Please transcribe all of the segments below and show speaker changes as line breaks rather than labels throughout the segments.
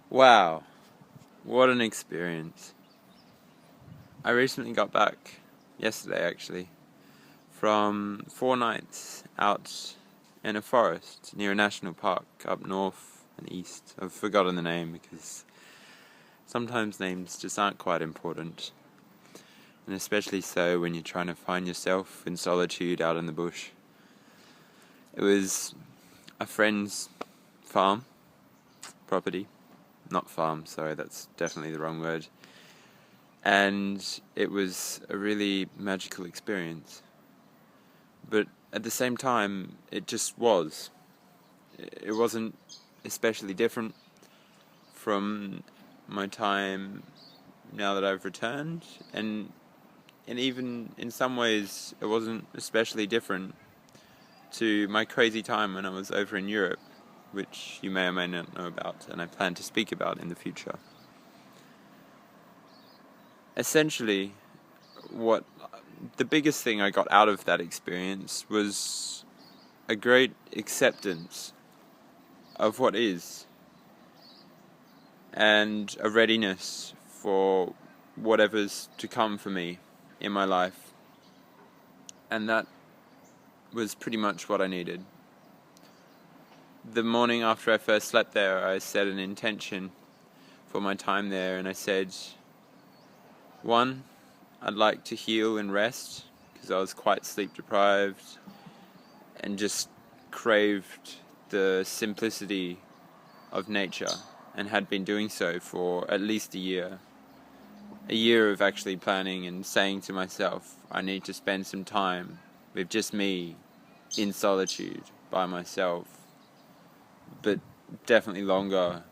Wow, what an experience. I recently got back, yesterday actually, from 4 nights out in a forest near a national park up north and east. I've forgotten the name because sometimes names just aren't quite important, and especially so when you're trying to find yourself in solitude out in the bush. It was a friend's farm, property. Not farm, sorry, that's definitely the wrong word. And it was a really magical experience. But at the same time, it just was. It wasn't especially different from my time now that I've returned, and even in some ways it wasn't especially different to my crazy time when I was over in Europe, which you may or may not know about, and I plan to speak about in the future. Essentially, what the biggest thing I got out of that experience was a great acceptance of what is, and a readiness for whatever's to come for me in my life. And that was pretty much what I needed. The morning after I first slept there, I set an intention for my time there, and I said, 1, I'd like to heal and rest, because I was quite sleep deprived and just craved the simplicity of nature, and had been doing so for at least a year. A year of actually planning and saying to myself, I need to spend some time with just me, in solitude, by myself, but definitely longer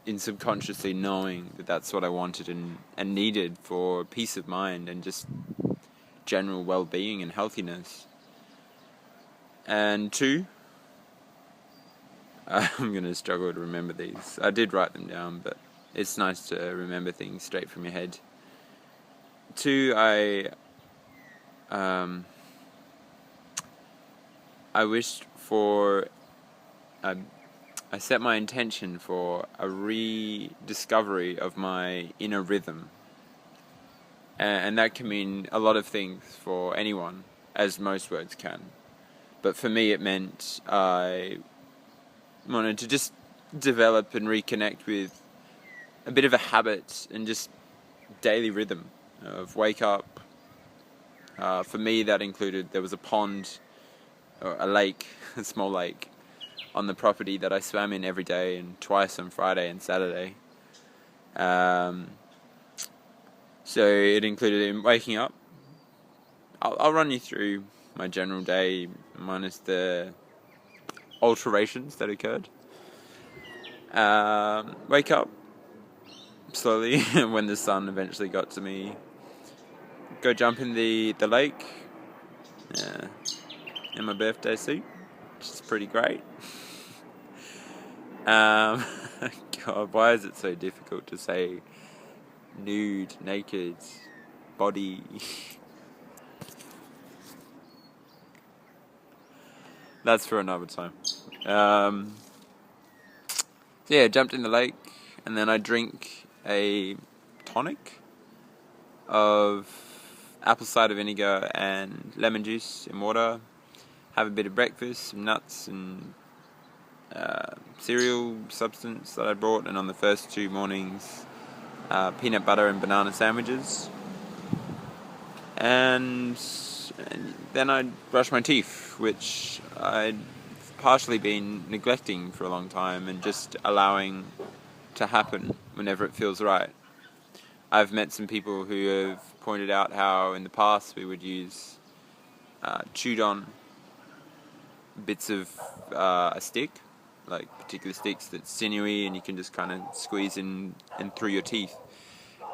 in subconsciously knowing that that's what I wanted and needed for peace of mind and just general well-being and healthiness. And 2, I'm going to struggle to remember these. I did write them down, but it's nice to remember things straight from your head. 2, I wished for... I set my intention for a rediscovery of my inner rhythm. And that can mean a lot of things for anyone, as most words can. But for me it meant I wanted to just develop and reconnect with a bit of a habit and just daily rhythm of wake up. For me that included, there was a pond, or a lake, a small lake, on the property that I swam in every day and twice on Friday and Saturday. So it included in waking up. I'll run you through my general day, minus the alterations that occurred. Wake up slowly when the sun eventually got to me. Go jump in the lake in my birthday suit, which is pretty great. God, why is it so difficult to say nude, naked, body? That's for another time. So yeah, jumped in the lake, and then I drink a tonic of apple cider vinegar and lemon juice in water. Have a bit of breakfast, some nuts and cereal substance that I brought, and on the first 2 mornings, peanut butter and banana sandwiches. And then I'd brush my teeth, which I'd partially been neglecting for a long time and just allowing to happen whenever it feels right. I've met some people who have pointed out how in the past we would use chewed on bits of a stick, like particular sticks that's sinewy and you can just kind of squeeze in and through your teeth.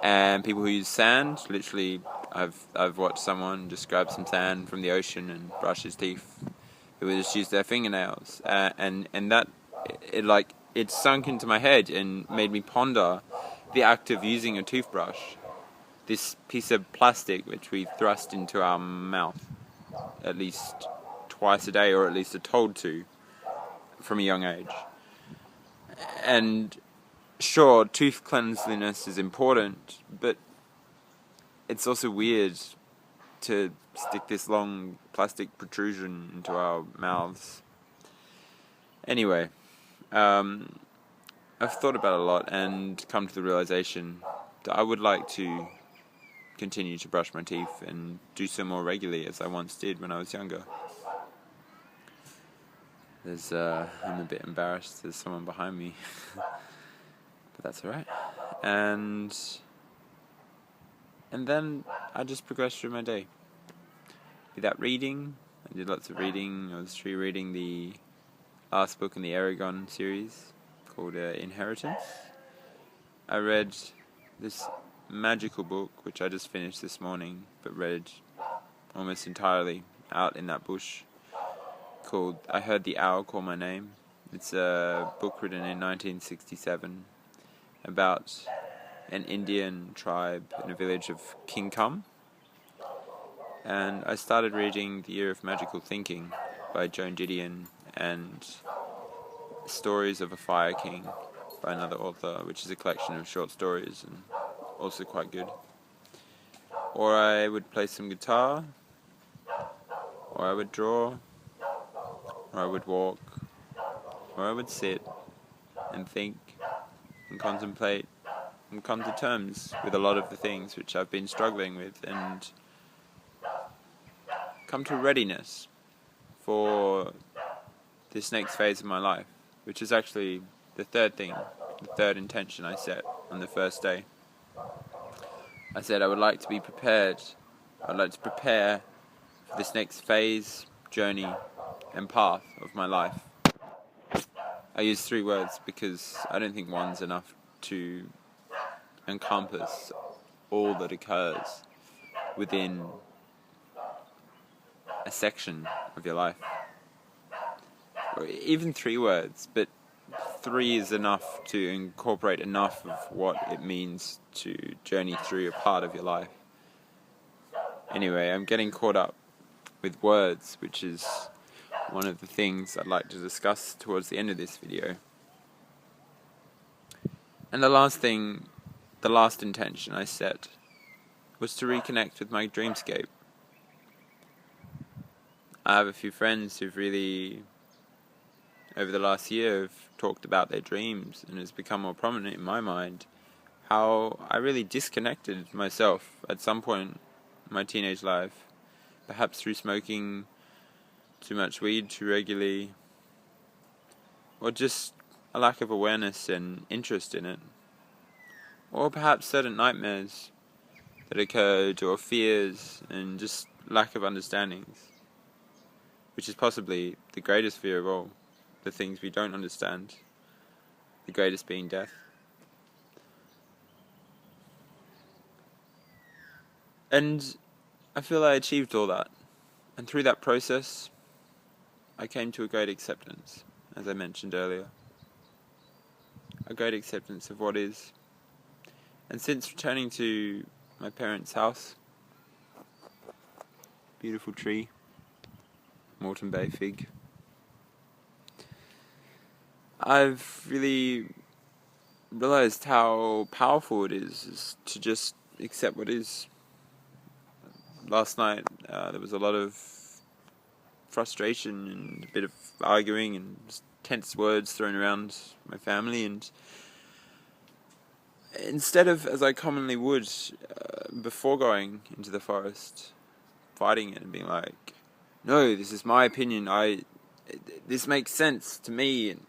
And people who use sand, literally, I've watched someone just grab some sand from the ocean and brush his teeth. Who would just use their fingernails, and that it sunk into my head and made me ponder the act of using a toothbrush, this piece of plastic which we thrust into our mouth at least twice a day, or at least are told to from a young age. And sure, tooth cleanliness is important, but it's also weird to stick this long plastic protrusion into our mouths. Anyway, I've thought about it a lot and come to the realization that I would like to continue to brush my teeth and do so more regularly as I once did when I was younger. I'm a bit embarrassed. There's someone behind me, but that's alright. And then I just progressed through my day. Be that reading. I did lots of reading. I was rereading the last book in the Eragon series called Inheritance. I read this magical book, which I just finished this morning, but read almost entirely out in that bush, called I Heard the Owl Call My Name. It's a book written in 1967 about an Indian tribe in a village of Kingcome. And I started reading The Year of Magical Thinking by Joan Didion and Stories of a Fire King by another author, which is a collection of short stories and also quite good. Or I would play some guitar, or I would draw, or I would walk, or I would sit and think and contemplate and come to terms with a lot of the things which I've been struggling with and come to readiness for this next phase of my life, which is actually the third intention I set on the first day. I said I would like to be prepared. I'd like to prepare for this next phase, journey, and path of my life. I use 3 words because I don't think one's enough to encompass all that occurs within a section of your life. Or even 3 words, but 3 is enough to incorporate enough of what it means to journey through a part of your life. Anyway, I'm getting caught up with words, which is one of the things I'd like to discuss towards the end of this video. And the last intention I set was to reconnect with my dreamscape. I have a few friends who've really, over the last year, have talked about their dreams, and it's become more prominent in my mind how I really disconnected myself at some point in my teenage life, perhaps through smoking too much weed too regularly, or just a lack of awareness and interest in it, or perhaps certain nightmares that occurred, or fears, and just lack of understandings, which is possibly the greatest fear of all, the things we don't understand, the greatest being death. And I feel I achieved all that, and through that process I came to a great acceptance, as I mentioned earlier. A great acceptance of what is. And since returning to my parents' house, beautiful tree, Moreton Bay fig, I've really realized how powerful it is to just accept what is. Last night there was a lot of frustration and a bit of arguing and tense words thrown around my family, and instead of, as I commonly would before going into the forest, fighting it and being like, no, this is my opinion, this makes sense to me, and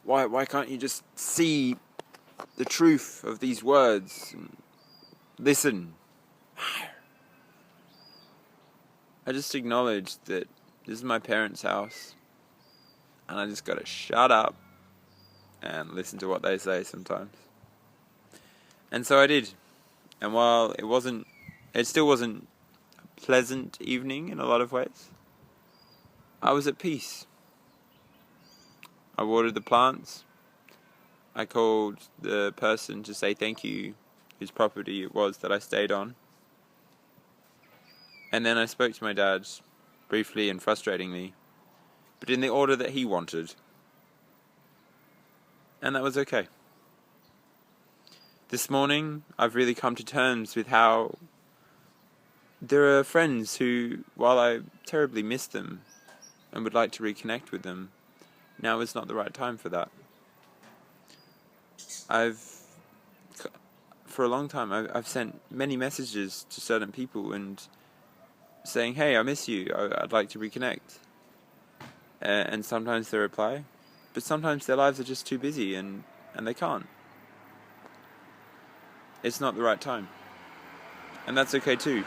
why can't you just see the truth of these words and listen? I just acknowledged that this is my parents' house, and I just gotta shut up and listen to what they say sometimes. And so I did. And while it still wasn't a pleasant evening in a lot of ways, I was at peace. I watered the plants. I called the person to say thank you, whose property it was that I stayed on. And then I spoke to my dad, briefly and frustratingly, but in the order that he wanted. And that was okay. This morning, I've really come to terms with how there are friends who, while I terribly miss them and would like to reconnect with them, now is not the right time for that. For a long time, I've sent many messages to certain people and saying, hey, I miss you, I'd like to reconnect. And sometimes they reply, but sometimes their lives are just too busy and they can't. It's not the right time. And that's okay too.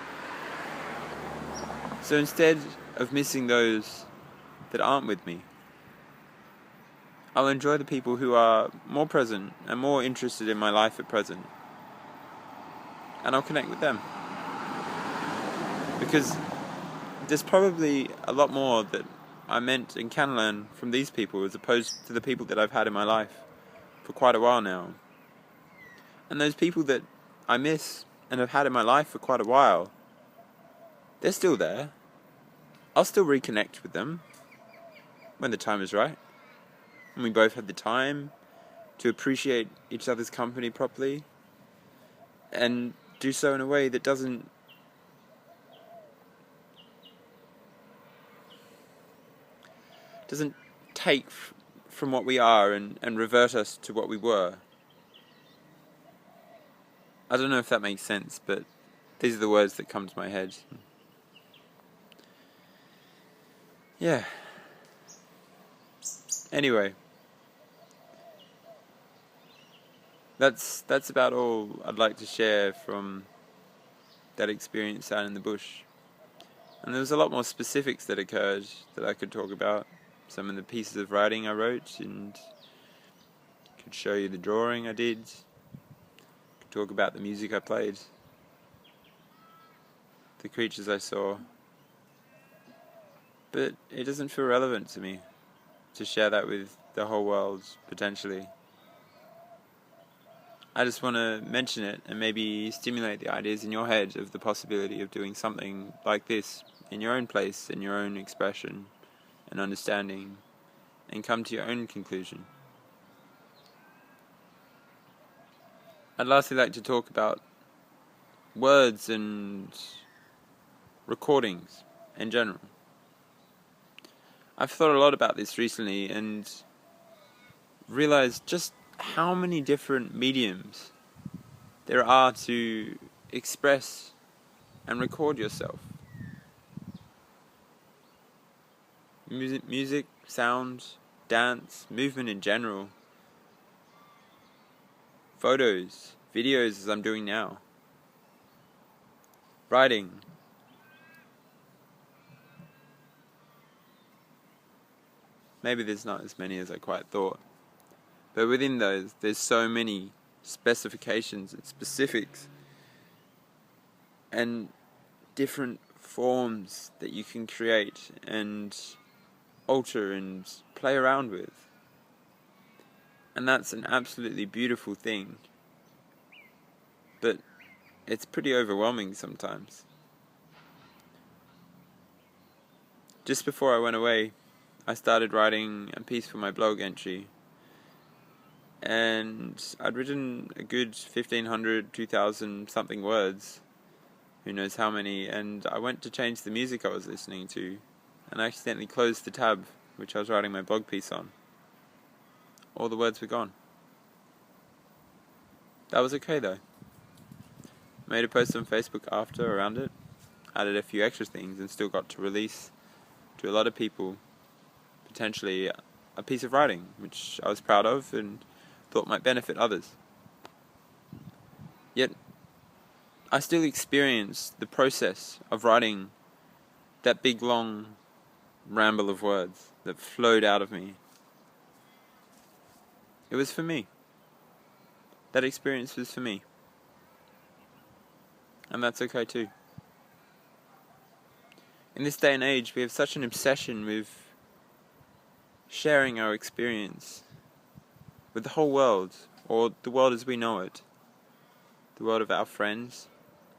So instead of missing those that aren't with me, I'll enjoy the people who are more present and more interested in my life at present. And I'll connect with them. Because there's probably a lot more that I meant and can learn from these people as opposed to the people that I've had in my life for quite a while now. And those people that I miss and have had in my life for quite a while, they're still there. I'll still reconnect with them when the time is right. And we both had the time to appreciate each other's company properly and do so in a way that doesn't take from what we are and revert us to what we were. I don't know if that makes sense, but these are the words that come to my head. Yeah. Anyway, that's about all I'd like to share from that experience out in the bush. And there was a lot more specifics that occurred that I could talk about. Some of the pieces of writing I wrote, and could show you the drawing I did. Could talk about the music I played, the creatures I saw. But it doesn't feel relevant to me to share that with the whole world, potentially. I just want to mention it and maybe stimulate the ideas in your head of the possibility of doing something like this in your own place, in your own expression and understanding, and come to your own conclusion. I'd lastly like to talk about words and recordings in general. I've thought a lot about this recently and realized just how many different mediums there are to express and record yourself. Music, sound, dance, movement in general, photos, videos as I'm doing now, writing. Maybe there's not as many as I quite thought, but within those there's so many specifications and specifics and different forms that you can create and alter and play around with. And that's an absolutely beautiful thing. But it's pretty overwhelming sometimes. Just before I went away, I started writing a piece for my blog entry. And I'd written a good 1,500, 2,000 something words. Who knows how many. And I went to change the music I was listening to, and I accidentally closed the tab which I was writing my blog piece on. All the words were gone. That was okay though. Made a post on Facebook after around it, added a few extra things, and still got to release to a lot of people potentially a piece of writing which I was proud of and thought might benefit others. Yet I still experienced the process of writing that big long ramble of words that flowed out of me. It was for me. That experience was for me. And that's okay too. In this day and age, we have such an obsession with sharing our experience with the whole world, or the world as we know it. The world of our friends,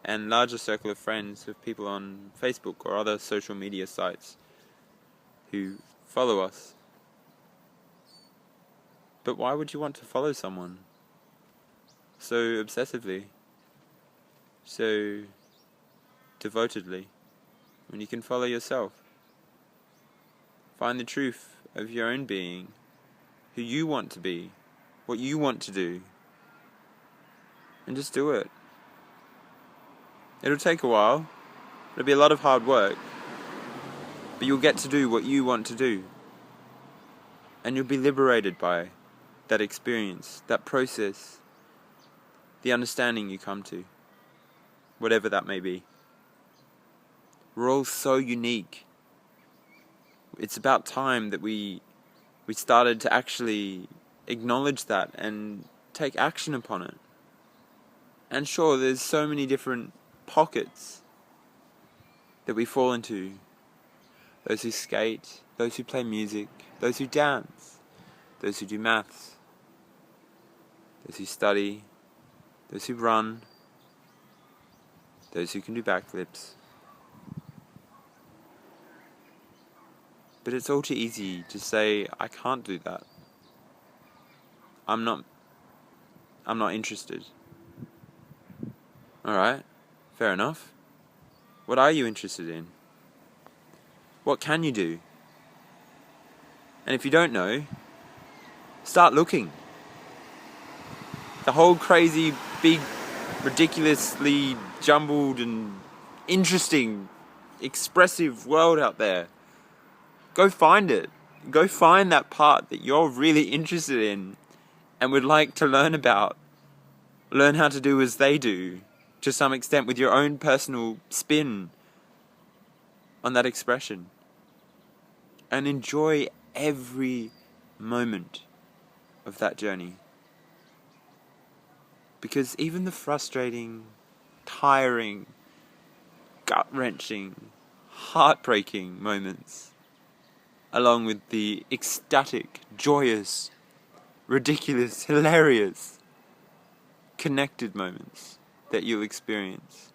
and larger circle of friends of people on Facebook or other social media sites who follow us. But why would you want to follow someone so obsessively, so devotedly, when you can follow yourself? Find the truth of your own being, who you want to be, what you want to do, and just do it. It'll take a while, it'll be a lot of hard work, but you'll get to do what you want to do. And you'll be liberated by that experience, that process, the understanding you come to, whatever that may be. We're all so unique. It's about time that we started to actually acknowledge that and take action upon it. And sure, there's so many different pockets that we fall into. Those who skate, those who play music, those who dance, those who do maths, those who study, those who run, those who can do backflips. But it's all too easy to say, I can't do that. I'm not interested. Alright, fair enough. What are you interested in? What can you do? And if you don't know, start looking. The whole crazy, big, ridiculously jumbled and interesting, expressive world out there. Go find it. Go find that part that you're really interested in and would like to learn about. Learn how to do as they do, to some extent, with your own personal spin on that expression. And enjoy every moment of that journey. Because even the frustrating, tiring, gut-wrenching, heartbreaking moments, along with the ecstatic, joyous, ridiculous, hilarious, connected moments that you'll experience,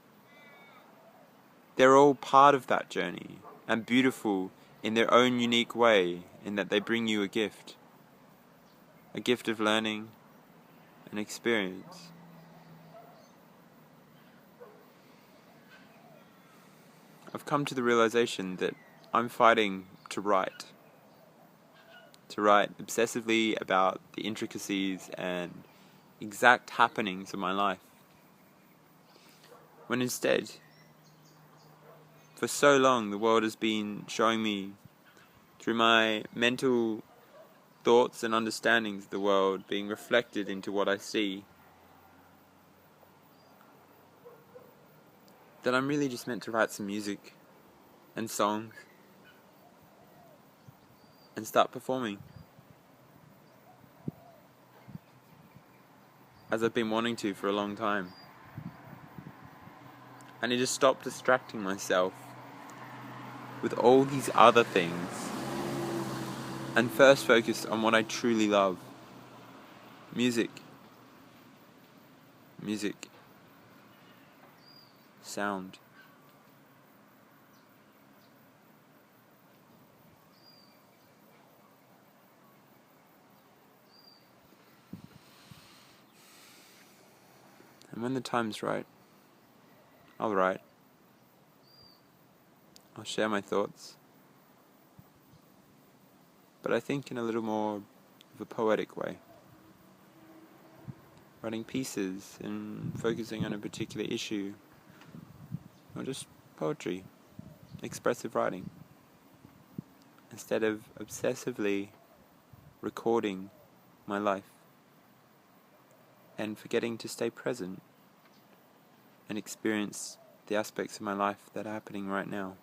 they're all part of that journey and beautiful in their own unique way, in that they bring you a gift of learning and experience. I've come to the realization that I'm fighting to write obsessively about the intricacies and exact happenings of my life, when instead, for so long, the world has been showing me, through my mental thoughts and understandings of the world being reflected into what I see, that I'm really just meant to write some music and songs and start performing, as I've been wanting to for a long time. I need to stop distracting myself with all these other things and first focus on what I truly love. Music. Sound. And when the time's right, I'll write. I'll share my thoughts. But I think in a little more of a poetic way. Writing pieces and focusing on a particular issue. Or just poetry. Expressive writing. Instead of obsessively recording my life. And forgetting to stay present and experience the aspects of my life that are happening right now.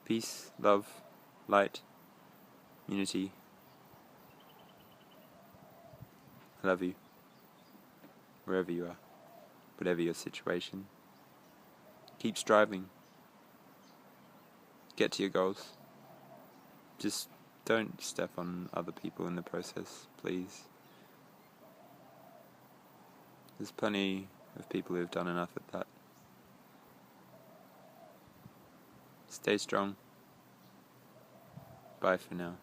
Peace, love, light, unity. I love you, wherever you are, whatever your situation. Keep striving. Get to your goals. Just don't step on other people in the process, please. There's plenty of people who've done enough at that. Stay strong. Bye for now.